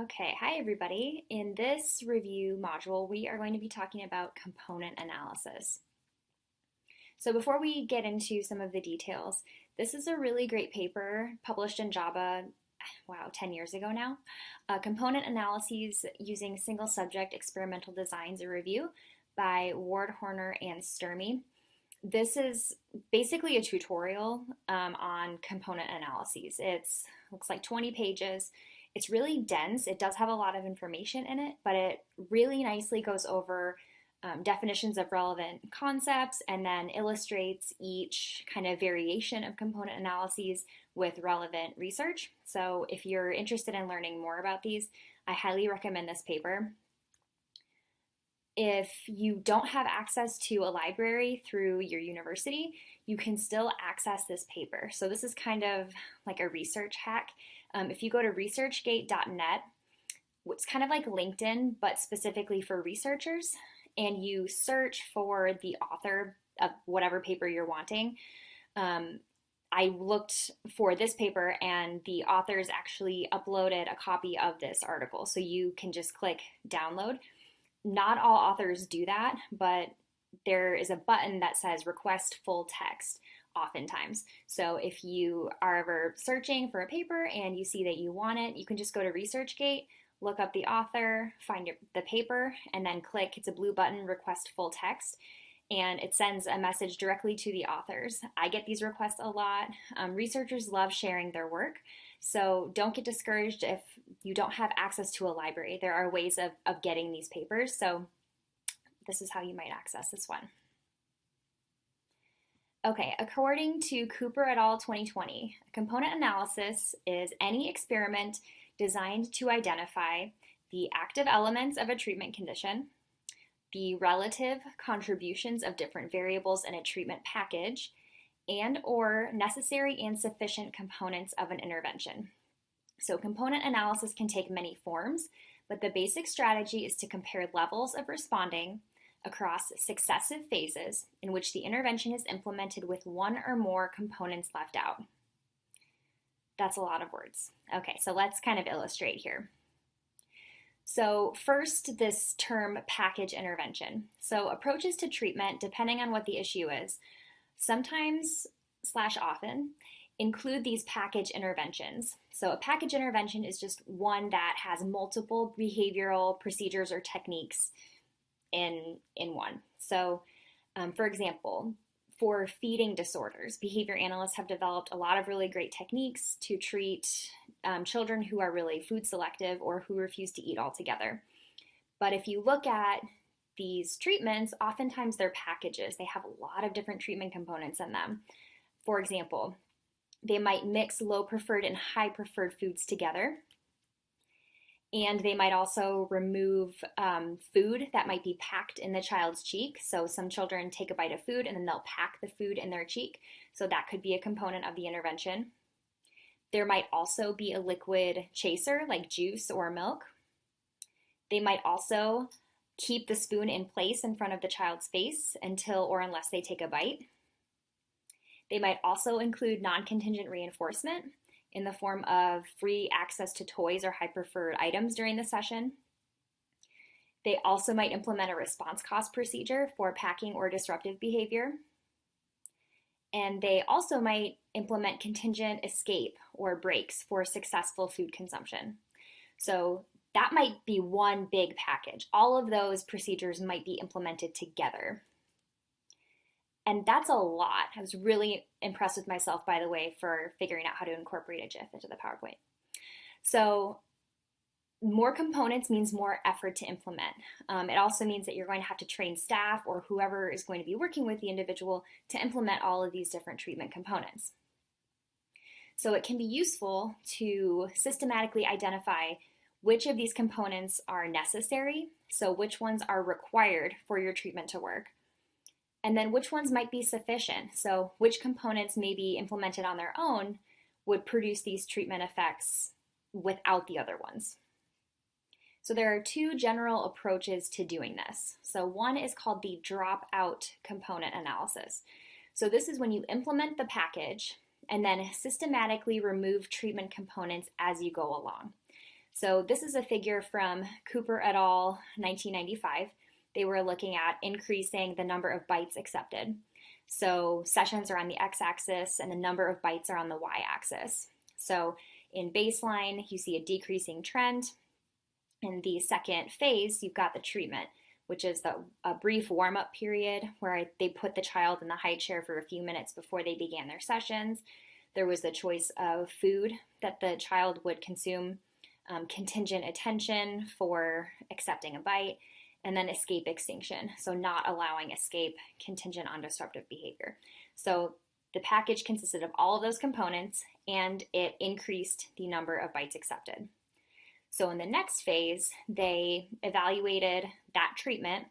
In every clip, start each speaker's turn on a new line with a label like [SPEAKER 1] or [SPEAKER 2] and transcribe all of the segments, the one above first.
[SPEAKER 1] Okay, hi everybody. In this review module, we are going to be talking about component analysis. So before we get into some of the details, this is a really great paper published in JABA, wow, 10 years ago now. Component Analyses Using Single Subject Experimental Designs, a review by Ward, Horner, and Sturmey. This is basically a tutorial on component analyses. It looks like 20 pages. It's really dense. It does have a lot of information in it, but it really nicely goes over definitions of relevant concepts and then illustrates each kind of variation of component analyses with relevant research. So if you're interested in learning more about these, I highly recommend this paper. If you don't have access to a library through your university, you can still access this paper. So this is kind of like a research hack. If you go to researchgate.net, it's kind of like LinkedIn, but specifically for researchers, and you search for the author of whatever paper you're wanting. I looked for this paper, and the authors actually uploaded a copy of this article. So you can just click download. Not all authors do that, but there is a button that says request full text oftentimes. So if you are ever searching for a paper and you see that you want it, you can just go to ResearchGate, look up the author, find the paper, and then click, it's a blue button, request full text, and it sends a message directly to the authors. I get these requests a lot. Researchers love sharing their work, so don't get discouraged if you don't have access to a library. There are ways of getting these papers, so this is how you might access this one. Okay, according to Cooper et al. 2020, component analysis is any experiment designed to identify the active elements of a treatment condition, the relative contributions of different variables in a treatment package, and or necessary and sufficient components of an intervention. So component analysis can take many forms, but the basic strategy is to compare levels of responding across successive phases in which the intervention is implemented with one or more components left out. That's a lot of words. Okay, so let's kind of illustrate here. So first, this term package intervention. So approaches to treatment, depending on what the issue is, sometimes / often include these package interventions. So a package intervention is just one that has multiple behavioral procedures or techniques in one. So for example, for feeding disorders, behavior analysts have developed a lot of really great techniques to treat children who are really food selective or who refuse to eat altogether. But if you look at these treatments, oftentimes they're packages. They have a lot of different treatment components in them. For example, they might mix low preferred and high preferred foods together. And they might also remove food that might be packed in the child's cheek. So some children take a bite of food and then they'll pack the food in their cheek. So that could be a component of the intervention. There might also be a liquid chaser like juice or milk. They might also keep the spoon in place in front of the child's face until or unless they take a bite. They might also include non-contingent reinforcement in the form of free access to toys or high preferred items during the session. They also might implement a response cost procedure for packing or disruptive behavior. And they also might implement contingent escape or breaks for successful food consumption. So that might be one big package. All of those procedures might be implemented together. And that's a lot. I was really impressed with myself, by the way, for figuring out how to incorporate a GIF into the PowerPoint. So more components means more effort to implement. It also means that you're going to have to train staff or whoever is going to be working with the individual to implement all of these different treatment components. So it can be useful to systematically identify which of these components are necessary, so which ones are required for your treatment to work, and then which ones might be sufficient. So which components may be implemented on their own would produce these treatment effects without the other ones. So there are two general approaches to doing this. So one is called the dropout component analysis. So this is when you implement the package and then systematically remove treatment components as you go along. So this is a figure from Cooper et al. 1995. They were looking at increasing the number of bites accepted. So sessions are on the x-axis and the number of bites are on the y-axis. So in baseline, you see a decreasing trend. In the second phase, you've got the treatment, which is a brief warm-up period where they put the child in the high chair for a few minutes before they began their sessions. There was the choice of food that the child would consume, contingent attention for accepting a bite, and then escape extinction, so not allowing escape, contingent on disruptive behavior. So the package consisted of all of those components, and it increased the number of bites accepted. So in the next phase, they evaluated that treatment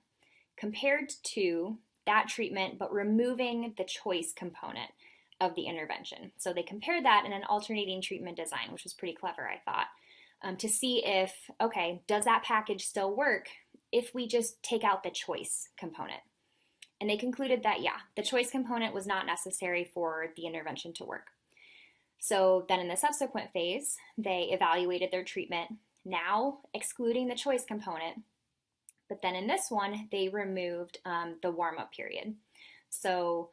[SPEAKER 1] compared to that treatment, but removing the choice component of the intervention. So they compared that in an alternating treatment design, which was pretty clever, I thought, to see if, okay, does that package still work if we just take out the choice component? And they concluded that, yeah, the choice component was not necessary for the intervention to work. So then in the subsequent phase, they evaluated their treatment, now excluding the choice component. But then in this one, they removed the warm-up period. So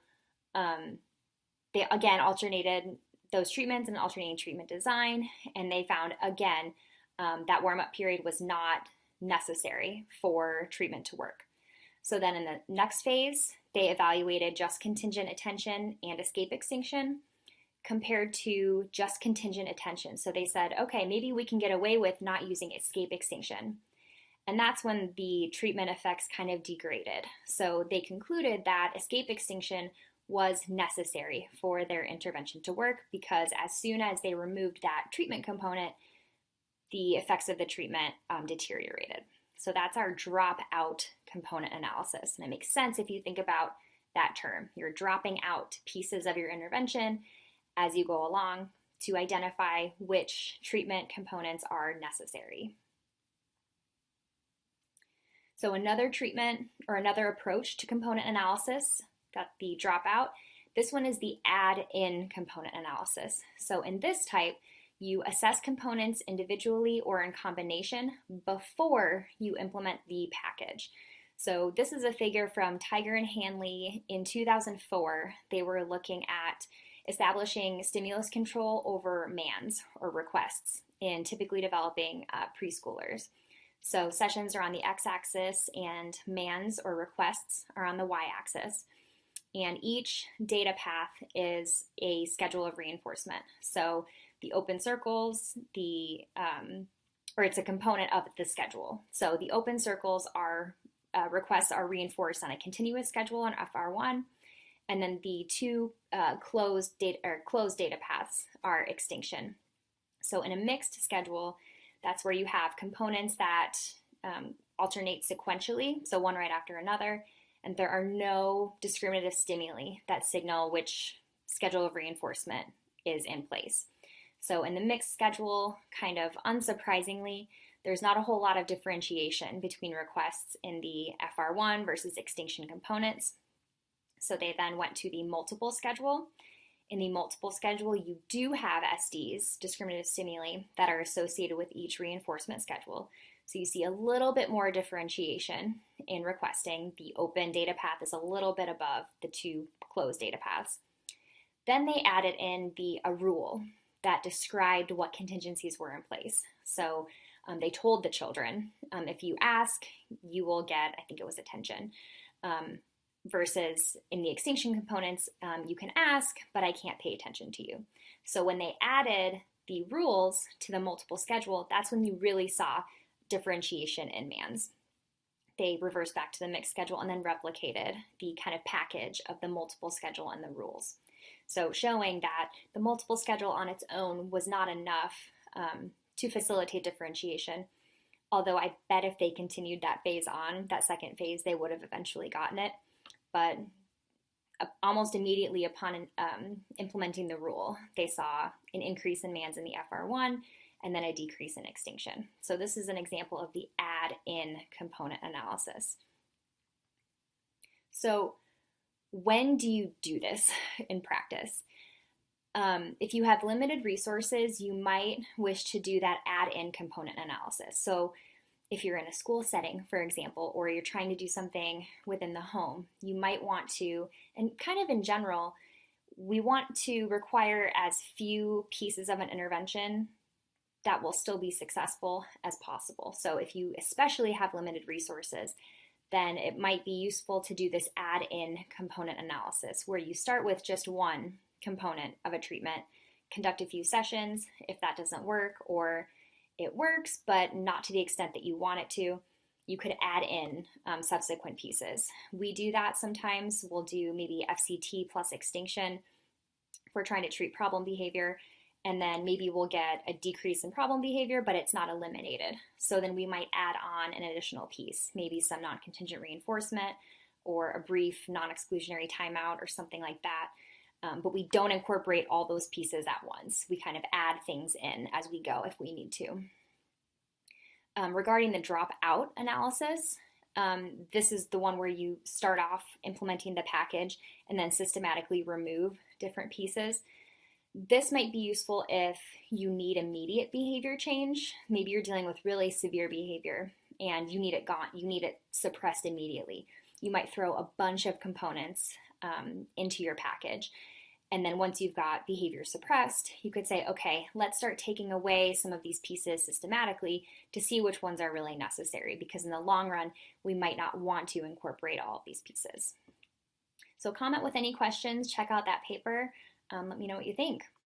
[SPEAKER 1] they again alternated those treatments in an alternating treatment design, and they found again that warm-up period was not necessary for treatment to work. So then in the next phase, they evaluated just contingent attention and escape extinction compared to just contingent attention. So they said, okay, maybe we can get away with not using escape extinction. And that's when the treatment effects kind of degraded. So they concluded that escape extinction was necessary for their intervention to work, because as soon as they removed that treatment component, the effects of the treatment deteriorated. So that's our dropout component analysis. And it makes sense if you think about that term. You're dropping out pieces of your intervention as you go along to identify which treatment components are necessary. So another treatment or another approach to component analysis, got the dropout. This one is the add-in component analysis. So in this type, you assess components individually or in combination before you implement the package. So this is a figure from Tiger and Hanley in 2004. They were looking at establishing stimulus control over MANs or requests in typically developing preschoolers. So sessions are on the x-axis and MANs or requests are on the y-axis. And each data path is a schedule of reinforcement. So the open circles, or it's a component of the schedule. So the open circles are requests are reinforced on a continuous schedule on FR1, and then the two closed data paths are extinction. So in a mixed schedule, that's where you have components that alternate sequentially, so one right after another, and there are no discriminative stimuli that signal which schedule of reinforcement is in place. So in the mixed schedule, kind of unsurprisingly, there's not a whole lot of differentiation between requests in the FR1 versus extinction components. So they then went to the multiple schedule. In the multiple schedule, you do have SDs, discriminative stimuli, that are associated with each reinforcement schedule. So you see a little bit more differentiation in requesting. The open data path is a little bit above the two closed data paths. Then they added in a rule that described what contingencies were in place. So they told the children, if you ask, you will get, I think it was attention. Versus in the extinction components, you can ask, but I can't pay attention to you. So when they added the rules to the multiple schedule, that's when you really saw differentiation in MANs. They reversed back to the mixed schedule and then replicated the kind of package of the multiple schedule and the rules. So showing that the multiple schedule on its own was not enough to facilitate differentiation. Although I bet if they continued that phase on, that second phase, they would have eventually gotten it. But almost immediately upon implementing the rule, they saw an increase in MANs in the FR1 and then a decrease in extinction. So this is an example of the add-in component analysis. So when do you do this in practice? If you have limited resources, you might wish to do that add-in component analysis. So if you're in a school setting, for example, or you're trying to do something within the home, you might want to, and kind of in general, we want to require as few pieces of an intervention that will still be successful as possible. So if you especially have limited resources, then it might be useful to do this add-in component analysis where you start with just one component of a treatment, conduct a few sessions. If that doesn't work, or it works but not to the extent that you want it to, you could add in subsequent pieces. We do that sometimes. We'll do maybe FCT plus extinction if we're trying to treat problem behavior, and then maybe we'll get a decrease in problem behavior, but it's not eliminated. So then we might add on an additional piece, maybe some non-contingent reinforcement or a brief non-exclusionary timeout or something like that. But we don't incorporate all those pieces at once. We kind of add things in as we go if we need to. Regarding the dropout analysis, this is the one where you start off implementing the package and then systematically remove different pieces. This might be useful if you need immediate behavior change. Maybe you're dealing with really severe behavior and you need it gone, you need it suppressed immediately. You might throw a bunch of components into your package. And then once you've got behavior suppressed, you could say, okay, let's start taking away some of these pieces systematically to see which ones are really necessary, because in the long run, we might not want to incorporate all of these pieces. So comment with any questions, check out that paper. Let me know what you think.